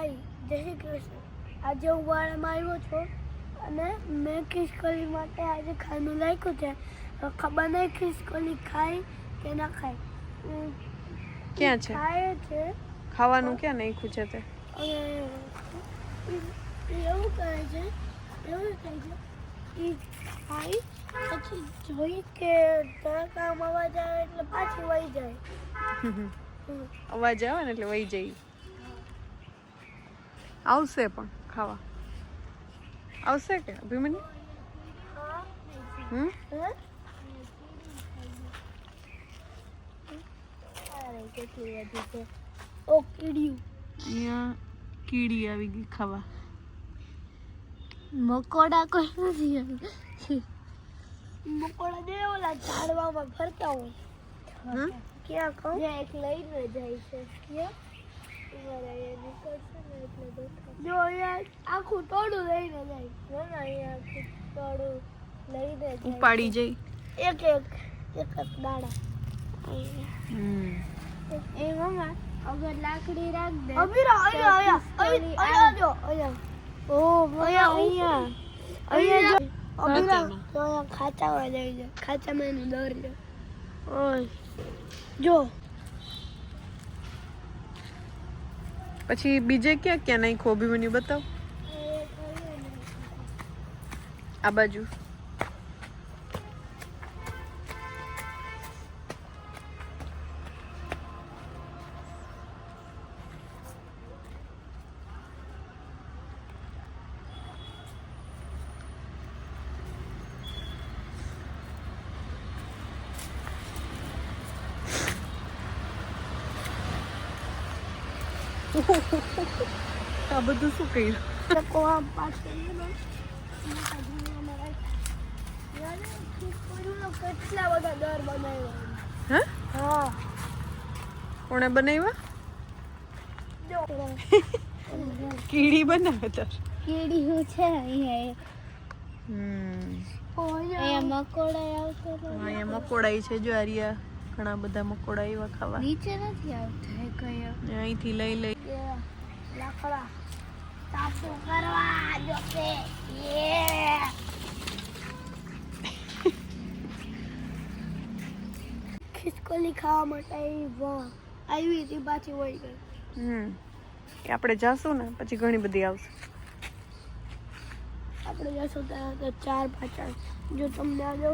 હાય જય શ્રી કૃષ્ણ. આજે હું વાળામાં આવ્યો છું અને મેં ખિસકોલી માટે આજે ખાવાનું રાખ્યું છે. ખબર નહીં ખિસકોલી ખાય કે ના ખાય. ક્યાં છે ખાય છે. ખાવાનું ક્યાં નાખ્યું છે તે? અને એવું કરે છે એ ખાય પછી જોઈ કે તડકામ અવાજ આવે એટલે પાછી વહી જાય. અવાજ આવે ને એટલે વહી જઈ આવશે પણ ખાવા આવશે કે અભિમન્યુ? હમ ઓ કીડિયું અહીંયા કીડી આવી ગઈ ખાવા. મકોડા કોઈ નથી. મકોડા દે ઓલા ઝાડવામાં ફરતા હોય. ક્યાં કહું એક લઈને જાય છે. જો અહીંયા આખું ટોળું લઈને જાય. અહીંયા આખું ટોળું લઈને જાય. ઉપાડી જઈ એક દાડા. એ મમ્મા અગર લાકડી રાખ દે. અમીરા અહીંયા જો અહીંયા. ઓ અહીંયા અમીરા તો ખાચામાં લઈ જાય. ખાચામાં એનું દર લે. ઓય જો પછી બીજે ક્યાં ક્યાં નાખ્યું અભિમન્યુ બતાવ. આ બાજુ આ બધું શું કર્યું? કોમ પાસે કેટલા બધા દર બનાવ્યા. હે હા કોણે બનાવ્યા? જો કીડી બનાવે તાર? કીડી હું છે અહીંયા. અહીંયા મકોડા આવશે. અહીંયા મકોડાઈ છે જો આરિયા ઘણા બધા મકોડા એવા ખાવા. નીચે નથી આવતા કયા. અહીંથી લઈ લઈ લાકડા તાપુ કરવા જોશે. ખિસકોલી ખાવા માટે આવી હતી પાછી વળી ગઈ. એ આપણે જાશું ને પછી ઘણી બધી આવશે. આપણે જશું ત્યાં 4-5 જો તમને આ જો